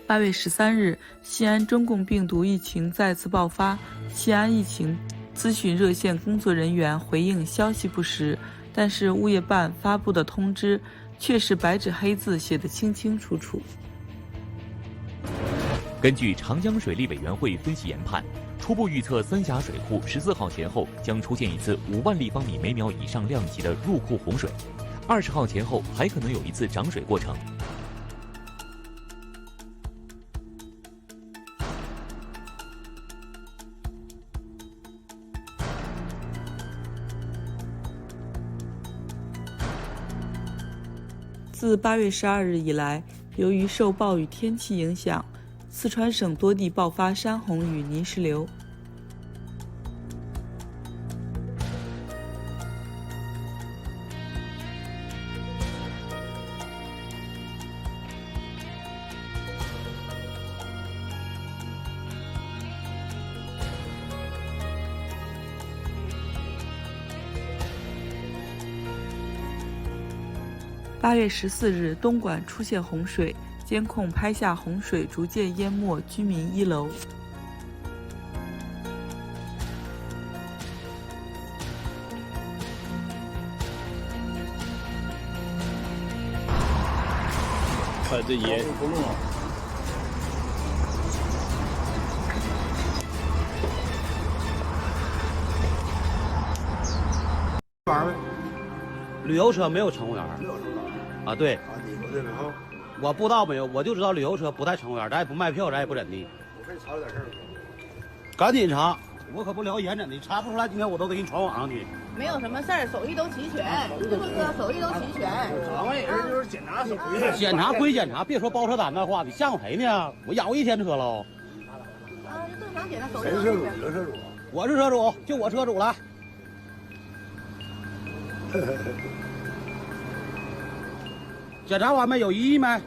8月13日，西安中共病毒疫情再次爆发，西安疫情咨询热线工作人员回应消息不实，但是物业办发布的通知却是白纸黑字写得清清楚楚。根据长江水利委员会分析研判，初步预测三峡水库14号前后将出现一次5万立方米每秒以上量级的入库洪水，20号前后还可能有一次涨水过程。自8月12日以来，由于受暴雨天气影响，四川省多地爆发山洪与泥石流。8月14日，东莞出现洪水，监控拍下洪水逐渐淹没居民1楼。看这烟。旅游车没有乘务员。啊，对。我不知道没有，我就知道旅游车不带乘务员，咱也不卖票，咱也不怎地。我给你查点事儿。赶紧查，我可不聊严整的，查不出来，今天我都给你传网上去。没有什么事儿，手艺都齐全，是不是？手艺都齐全。岗位人就是检查是归检查归检查，别说包车单那话，你像我谁呢？我养过1天车了。啊，就正常检查手艺。谁是车主？你是车主？我是车主，就我车主了。检查完没？有异议没？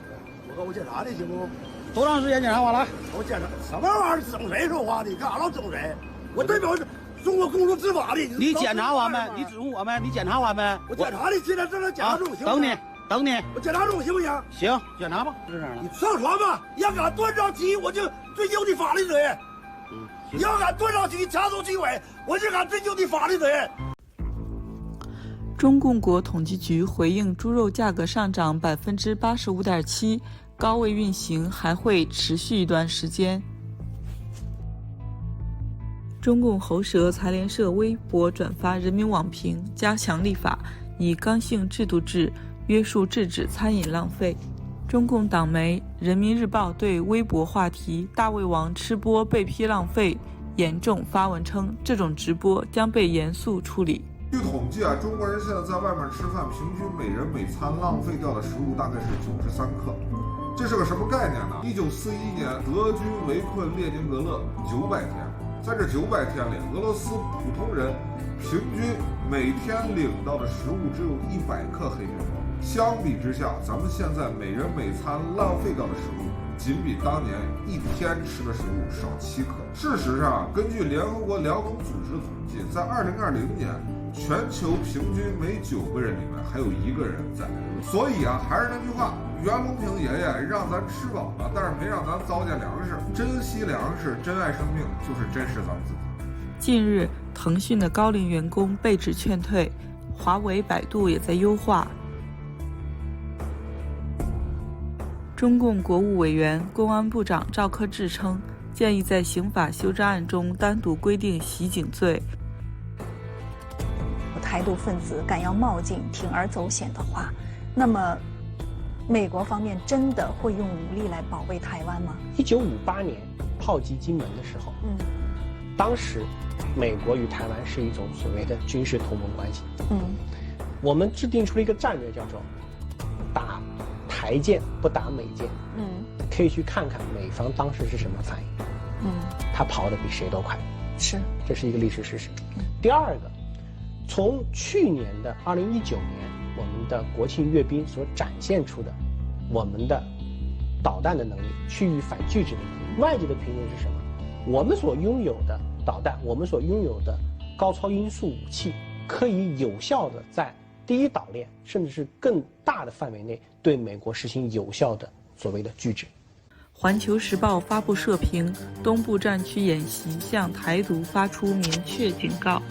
我给我检查的行不？多长时间检查完了？我检查什么玩意儿？整谁说话的？干啥老整谁？我代表中国公路执法的。你检查完没？你指问我没？你检查完没？我检查的，现在正在检查中，行。等你，等你。我检查中行不行？行，检查吧。就这样了。你上传吧，要敢断章取义，我就追究你法律责任。你要敢断章取义、强走其违，我就敢追究你法律责任。中共国统计局回应猪肉价格上涨85.7%，高位运行还会持续一段时间。中共喉舌财联社微博转发人民网评，加强立法，以刚性制度制约束制止餐饮浪费。中共党媒《人民日报》对微博话题“大胃王吃播被批浪费”严重发文称，这种直播将被严肃处理。据统计啊，中国人现在在外面吃饭，平均每人每餐浪费掉的食物大概是93克。这是个什么概念呢？1941年，德军围困列宁格勒900天，在这900天里，俄罗斯普通人平均每天领到的食物只有100克黑面包。相比之下，咱们现在每人每餐浪费掉的食物，仅比当年1天吃的食物少7克。事实上，根据联合国粮农组织统计，在2020年，全球平均每9个人里面还有1个人在。所以啊，还是那句话，袁隆平爷爷让咱吃饱了，但是没让咱糟践粮食。珍惜粮食，珍爱生命，就是珍视咱们自己。近日，腾讯的高龄员工被指劝退，华为、百度也在优化。中共国务委员、公安部长赵克志称，建议在刑法修正案中单独规定袭警罪。台独分子敢要冒进、铤而走险的话，那么美国方面真的会用武力来保卫台湾吗？1958年炮击金门的时候，当时美国与台湾是一种所谓的军事同盟关系。我们制定出了一个战略，叫做打台舰不打美舰。可以去看看美方当时是什么反应。他跑得比谁都快，是，这是一个历史事实。第二个，从去年的2019年，我们的国庆阅兵所展现出的我们的导弹的能力，区域反拒止的能力，外界的评论是什么？我们所拥有的导弹，我们所拥有的高超音速武器，可以有效的在第一岛链甚至是更大的范围内对美国实行有效的所谓的拒止。环球时报发布社评，东部战区演习向台独发出明确警告。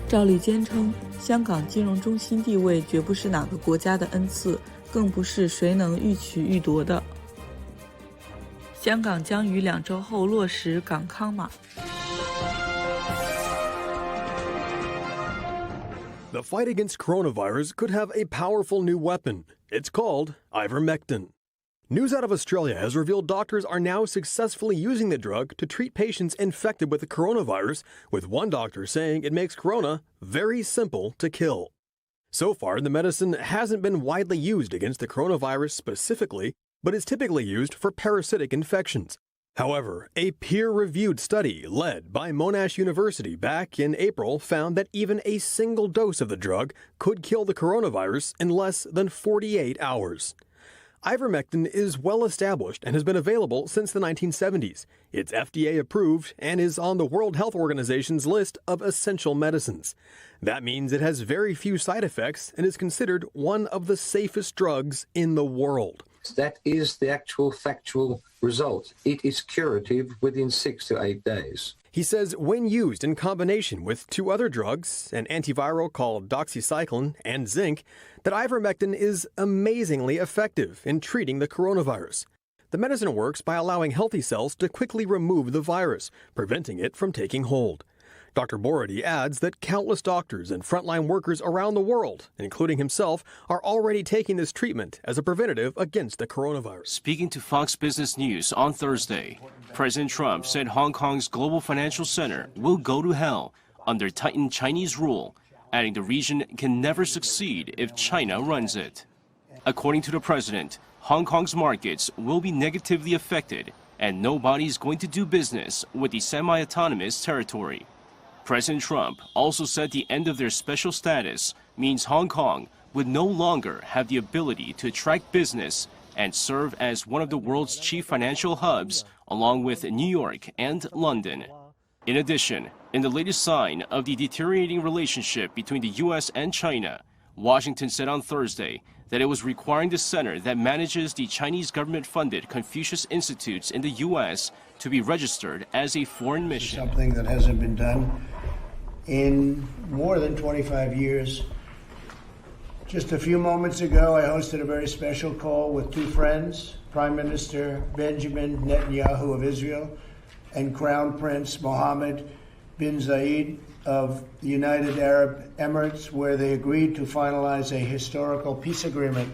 赵立坚称，香港金融中心地位绝不是哪个国家的恩赐，更不是谁能欲取欲夺的。香港将于2周后落实港康码。The fight against coronavirus could have a powerful new weapon. It's called ivermectin. News out of Australia has revealed doctors are now successfully using the drug to treat patients infected with the coronavirus, with one doctor saying it makes corona very simple to kill. So far, the medicine hasn't been widely used against the coronavirus specifically, but is typically used for parasitic infections. However, a peer-reviewed study led by Monash University back in April found that even a single dose of the drug could kill the coronavirus in less than 48 hours. Ivermectin is well established and has been available since the 1970s. It's FDA approved and is on the World Health Organization's list of essential medicines. That means it has very few side effects and is considered one of the safest drugs in the world. That is the actual factual result. It is curative within 6 to 8 days. He says when used in combination with 2 other drugs, an antiviral called doxycycline and zinc, that ivermectin is amazingly effective in treating the coronavirus. The medicine works by allowing healthy cells to quickly remove the virus, preventing it from taking hold. Dr. Borody adds that countless doctors and frontline workers around the world, including himself, are already taking this treatment as a preventative against the coronavirus. Speaking to Fox Business News on Thursday, President Trump said Hong Kong's global financial center will go to hell under tightened Chinese rule, adding the region can never succeed if China runs it. According to the president, Hong Kong's markets will be negatively affected, and nobody's going to do business with the semi-autonomous territory. President Trump also said the end of their special status means Hong Kong would no longer have the ability to attract business and serve as one of the world's chief financial hubs, along with New York and London. In addition, in the latest sign of the deteriorating relationship between the U.S. and China, Washington said on Thursday that it was requiring the center that manages the Chinese government-funded Confucius Institutes in the U.S. to be registered as a foreign mission. Something that hasn't been done in more than 25 years. Just a few moments ago, I hosted a very special call with 2 friends, Prime Minister Benjamin Netanyahu of Israel and Crown Prince Mohammed bin Zayed of the United Arab Emirates, where they agreed to finalize a historical peace agreement.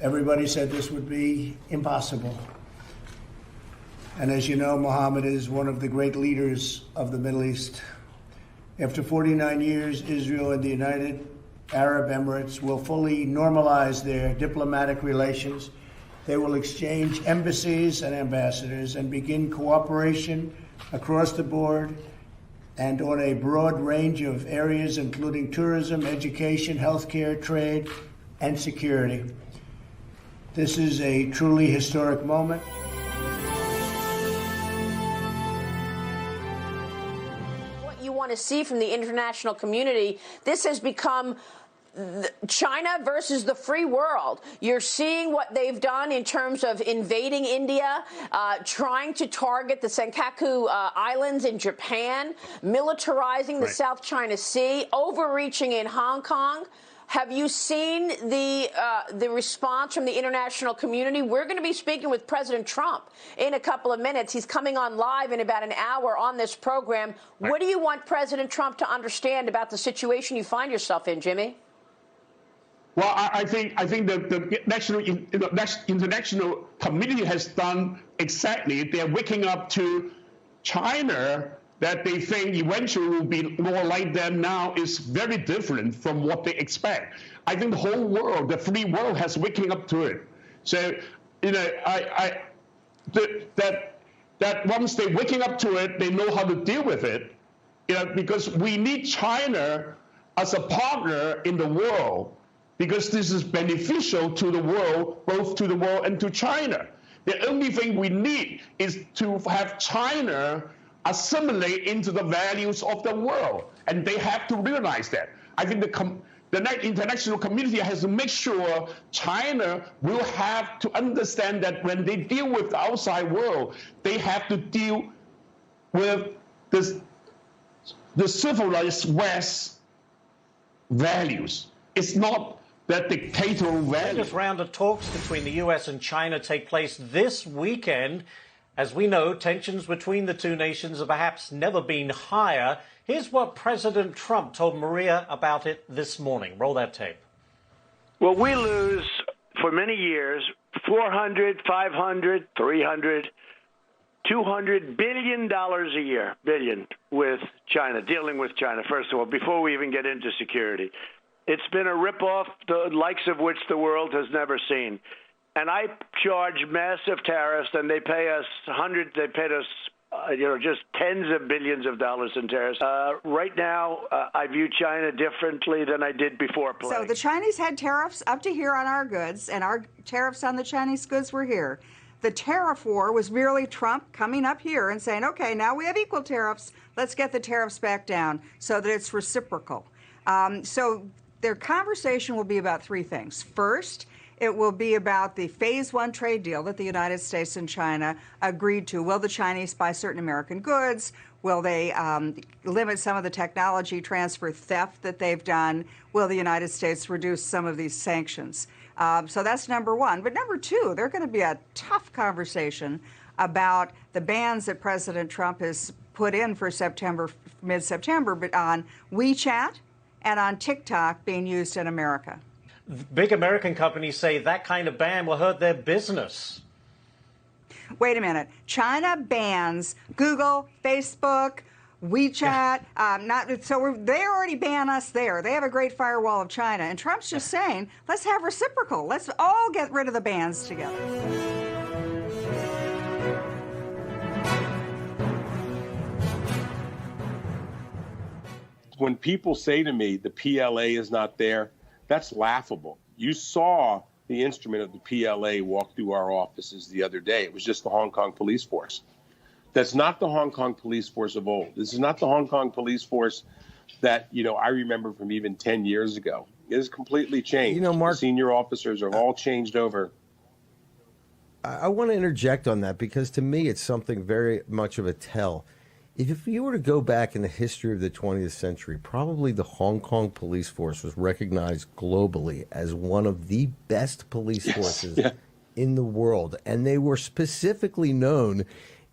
Everybody said this would be impossible. And as you know, Mohammed is one of the great leaders of the Middle East. After 49 years, Israel and the United Arab Emirates will fully normalize their diplomatic relations. They will exchange embassies and ambassadors and begin cooperation across the board and on a broad range of areas, including tourism, education, healthcare, trade, and security. This is a truly historic moment. What you want to see from the international community, this has become China versus the free world. You're seeing what they've done in terms of invading India, trying to target the Senkaku Islands in Japan, militarizing the South China Sea, overreaching in Hong Kong. Have you seen the response from the international community? We're going to be speaking with President Trump in a couple of minutes. He's coming on live in about an hour on this program. What do you want President Trump to understand about the situation you find yourself in, Jimmy? Well, I think the international community has done exactly. They're waking up to China that they think eventually will be more like them now is very different from what they expect. I think the whole world, the free world, has waking up to it. So, you know, that once they're waking up to it, they know how to deal with it. You know, because we need China as a partner in the world, because this is beneficial to the world, both to the world and to China. The only thing we need is to have China assimilate into the values of the world, and they have to realize that. I think the international community has to make sure China will have to understand that when they deal with the outside world, they have to deal with the civilized West values. It's not that dictatorial The values. latest round of talks between the U.S. and China take place this weekend. As we know, tensions between the two nations have perhaps never been higher. Here's what President Trump told Maria about it this morning. Roll that tape. Well, we lose for many years $400, $500, $300, $200 billion a year, with China, dealing with China, first of all, before we even get into security. It's been a ripoff, the likes of which the world has never seen. And I charge massive tariffs, and they paid us just tens of billions of dollars in tariffs. Right now, I view China differently than I did before. So the Chinese had tariffs up to here on our goods, and our tariffs on the Chinese goods were here. The tariff war was merely Trump coming up here and saying, okay, now we have equal tariffs. Let's get the tariffs back down so that it's reciprocal. So their conversation will be about three things. First, it will be about the Phase 1 trade deal that the United States and China agreed to. Will the Chinese buy certain American goods? Will they limit some of the technology transfer theft that they've done? Will the United States reduce some of these sanctions? So that's number one. But number two, there's going to be a tough conversation about the bans that President Trump has put in for mid-September, but on WeChat and on TikTok being used in America. Big American companies say that kind of ban will hurt their business. Wait a minute. China bans Google, Facebook, WeChat. They already ban us there. They have a great firewall of China. And Trump's just saying, let's have reciprocal. Let's all get rid of the bans together. When people say to me the PLA is not there, that's laughable. You saw the instrument of the PLA walk through our offices the other day. It was just the Hong Kong police force. That's not the Hong Kong police force of old. This is not the Hong Kong police force that, I remember from even 10 years ago. It has completely changed. Mark, the senior officers have all changed over. I want to interject on that because to me it's something very much of a tell. If you were to go back in the history of the 20th century, probably the Hong Kong police force was recognized globally as one of the best police forces in the world. And they were specifically known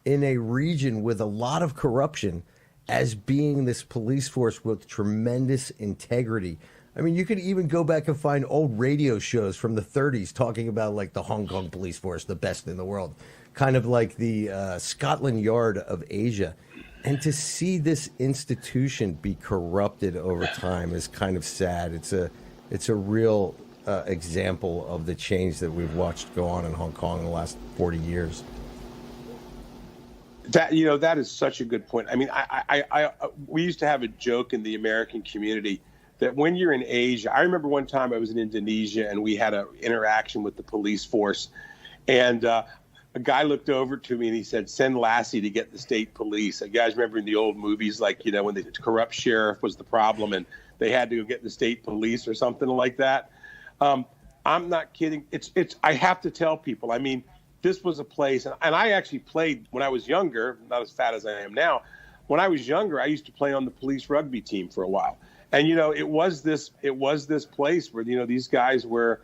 in a region with a lot of corruption as being this police force with tremendous integrity. I mean, you could even go back and find old radio shows from the 30s talking about like the Hong Kong police force, the best in the world, kind of like the Scotland Yard of Asia. And to see this institution be corrupted over time is kind of sad. It's a real example of the change that we've watched go on in Hong Kong in the last 40 years. That is such a good point. I mean, we used to have a joke in the American community that when you're in Asia, I remember one time I was in Indonesia and we had an interaction with the police force, and a guy looked over to me and he said, "Send Lassie to get the state police." You guys remember in the old movies, like, when the corrupt sheriff was the problem and they had to go get the state police or something like that. I'm not kidding. I have to tell people, I mean, this was a place, and I actually played when I was younger, not as fat as I am now. When I was younger, I used to play on the police rugby team for a while. And, it was this place where, these guys were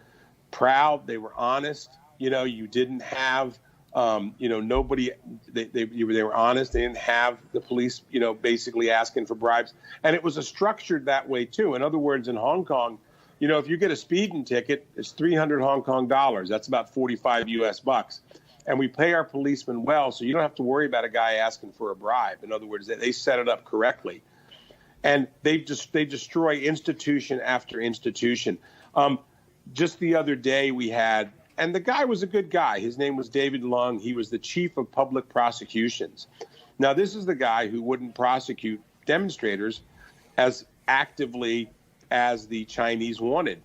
proud. They were honest. You didn't have, nobody, they were honest. They didn't have the police, basically asking for bribes. And it was structured that way, too. In other words, in Hong Kong, if you get a speeding ticket, it's 300 Hong Kong dollars. That's about 45 US bucks. And we pay our policemen well, so you don't have to worry about a guy asking for a bribe. In other words, they set it up correctly. And they destroy institution after institution. Just the other day we had, and the guy was a good guy. His name was David Lung. He was the chief of public prosecutions. Now, this is the guy who wouldn't prosecute demonstrators as actively as the Chinese wanted.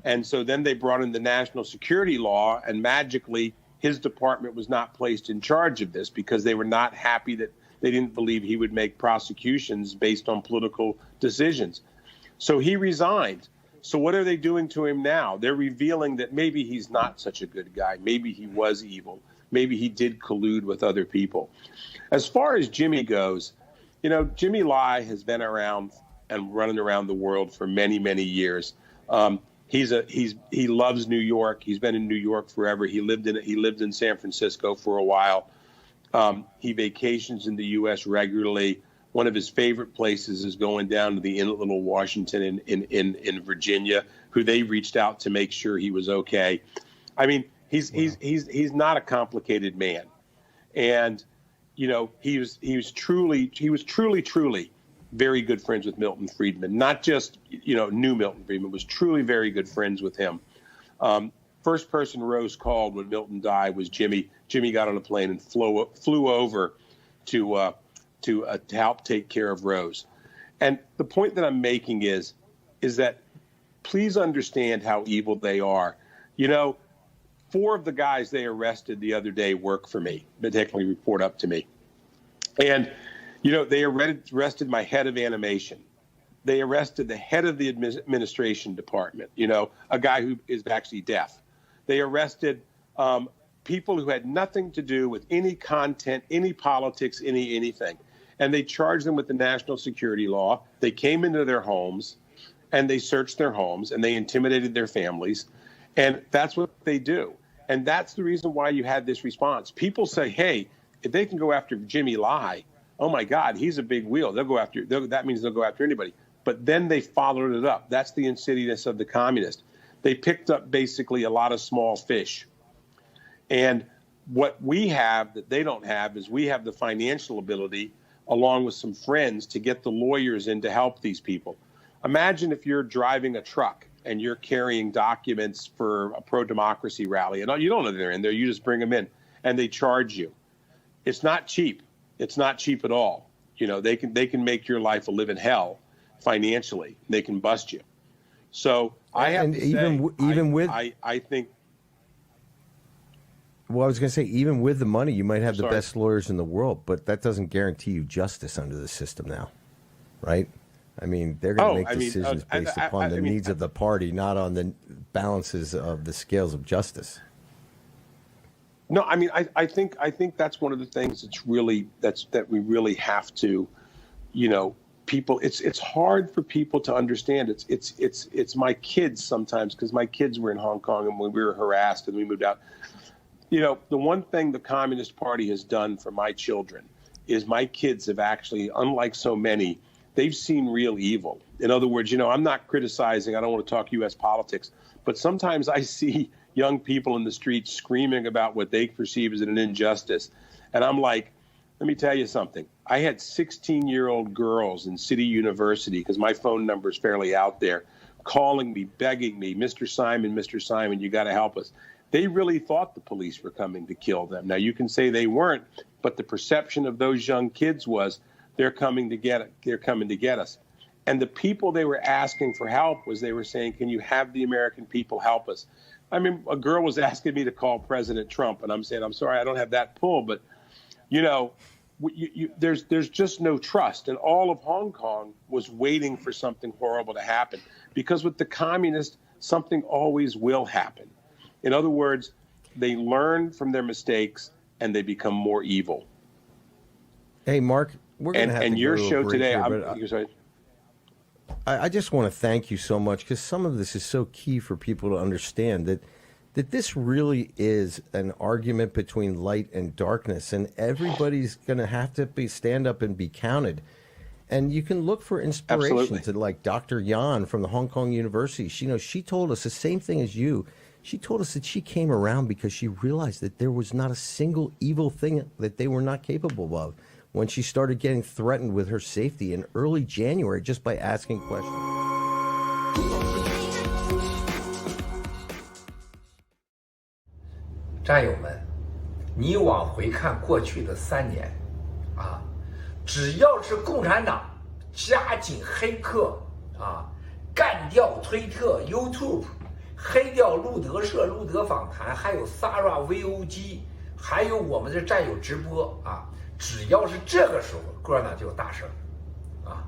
And so then they brought in the national security law, and magically his department was not placed in charge of this because they were not happy that they didn't believe he would make prosecutions based on political decisions. So he resigned. So what are they doing to him now? They're revealing that maybe he's not such a good guy. Maybe he was evil. Maybe he did collude with other people. As far as Jimmy goes, you know, Jimmy Lai has been around and running around the world for many, many years. He loves New York. He's been in New York forever. He lived in San Francisco for a while. He vacations in the U.S. regularly. One of his favorite places is going down to the Inn at Little Washington in Virginia, who they reached out to make sure he was okay. I mean, he's not a complicated man, and you know he was truly very good friends with Milton Friedman. Not just knew Milton Friedman, was truly very good friends with him. First person Rose called when Milton died was Jimmy. Jimmy got on a plane and flew over to help take care of Rose. And the point that I'm making is that please understand how evil they are. You know, 4 of the guys they arrested the other day work for me, but technically report up to me. And, you know, they arrested my head of animation. They arrested the head of the administration department, you know, a guy who is actually deaf. They arrested people who had nothing to do with any content, any politics, anything. And they charged them with the national security law. They came into their homes and they searched their homes and they intimidated their families. And that's what they do. And that's the reason why you had this response. People say, hey, if they can go after Jimmy Lai, oh my God, he's a big wheel. That means they'll go after anybody. But then they followed it up. That's the insidiousness of the communists. They picked up basically a lot of small fish. And what we have that they don't have is we have the financial ability, along with some friends, to get the lawyers in to help these people. Imagine if you're driving a truck and you're carrying documents for a pro-democracy rally, and you don't know they're in there, you just bring them in, and they charge you. It's not cheap. It's not cheap at all. You know, they can make your life a living hell financially. They can bust you. So I have to say, I think. Well, I was going to say, even with the money, you might have the best lawyers in the world, but that doesn't guarantee you justice under the system now, right? I mean, they're going to make decisions based upon the needs of the party, not on the balances of the scales of justice. No, I mean, I think that's one of the things that we really have to, you know, people. It's hard for people to understand. It's my kids sometimes, because my kids were in Hong Kong and when we were harassed and we moved out. You know, the one thing the Communist Party has done for my children is my kids have actually, unlike so many, they've seen real evil. In other words, you know, I'm not criticizing, I don't want to talk U.S. politics, but sometimes I see young people in the streets screaming about what they perceive as an injustice. And I'm like, let me tell you something. I had 16-year-old girls in City University, because my phone number is fairly out there, calling me, begging me, Mr. Simon, you got to help us. They really thought the police were coming to kill them. Now, you can say they weren't, but the perception of those young kids was they're coming to get it. They're coming to get us. And the people they were asking for help was they were saying, can you have the American people help us? I mean, a girl was asking me to call President Trump, and I'm saying, I'm sorry, I don't have that pull. But, you know, there's just no trust. And all of Hong Kong was waiting for something horrible to happen, because with the communists, something always will happen. In other words, they learn from their mistakes and they become more evil. Hey, Mark, we're going to have to your go to a show break today. Here, I just want to thank you so much, because some of this is so key for people to understand that this really is an argument between light and darkness, and everybody's going to have to stand up and be counted. And you can look for inspiration to like Dr. Yan from the Hong Kong University. She told us the same thing as you. She told us that she came around because she realized that there was not a single evil thing that they were not capable of when she started getting threatened with her safety in early January just by asking questions. 战友们，你往回看过去的3年，只要是共产党加紧黑客干掉推特、YouTube， 黑掉路德社、路德访谈，还有 Sara VOG， 还有我们的战友直播啊。只要是这个时候，哥呢就有大事啊，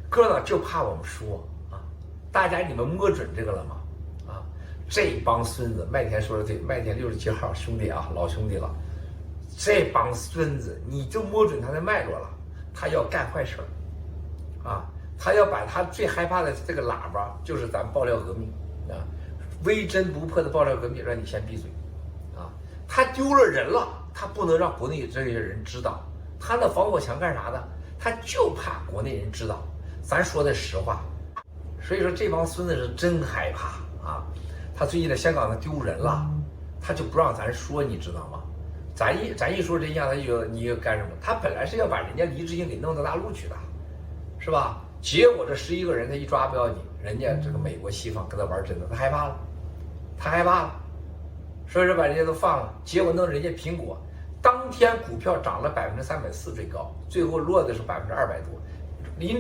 哥呢就怕我们说啊，大家你们摸准这个了吗？啊，这帮孙子，麦田说的对，麦田67号兄弟啊，老兄弟了，这帮孙子你就摸准他的脉络了，他要干坏事啊，他要把他最害怕的这个喇叭，就是咱爆料革命啊，微针不破的爆料革命，让你先闭嘴啊，他丢了人了。他不能让国内这些人知道，他那防火墙干啥的？他就怕国内人知道。咱说的实话，所以说这帮孙子是真害怕啊！他最近在香港他丢人了，他就不让咱说，你知道吗？咱一说这样，他就你干什么？他本来是要把人家黎智英给弄到大陆去的，是吧？结果这11个人他一抓不要紧，人家这个美国西方跟他玩真的，他害怕了，他害怕了。所以说把人家都放了，结果弄人家苹果，当天股票涨了340%最高，最后落的是200多。黎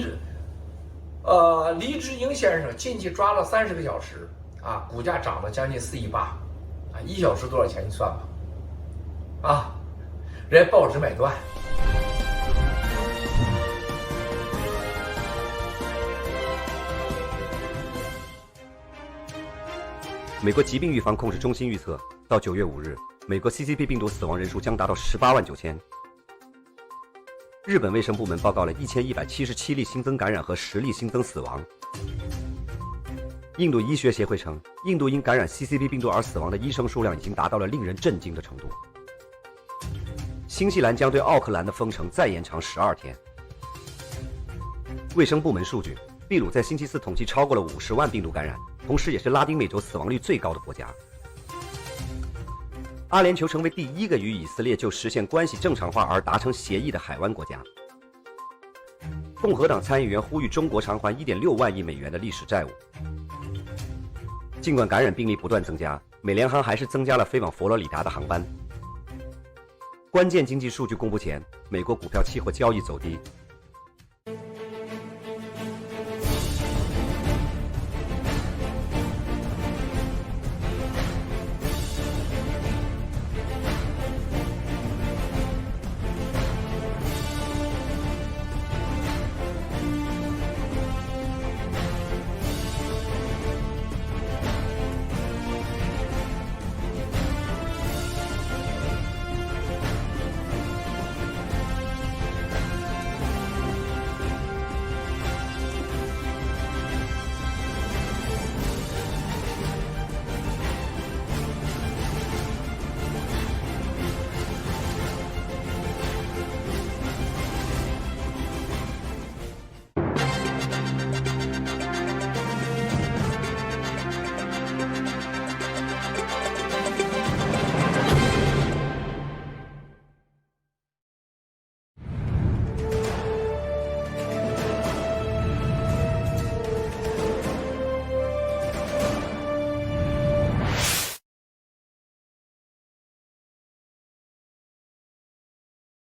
智英先生进去抓了30个小时啊，股价涨了将近4.8亿啊，1小时多少钱你算吧，啊，人家报纸买断。美国疾病预防控制中心预测，到9月5日，美国 CCP 病毒死亡人数将达到18万9千。日本卫生部门报告了1177例新增感染和10例新增死亡。印度医学协会称，印度因感染 CCP 病毒而死亡的医生数量已经达到了令人震惊的程度。新西兰将对奥克兰的封城再延长12天。卫生部门数据，秘鲁在星期4统计超过了50万病毒感染，同时也是拉丁美洲死亡率最高的国家。阿联酋成为第一个与以色列就实现关系正常化而达成协议的海湾国家。共和党参议员呼吁中国偿还1.6万亿美元的历史债务。尽管感染病例不断增加，美联航还是增加了飞往佛罗里达的航班。关键经济数据公布前，美国股票期货交易走低，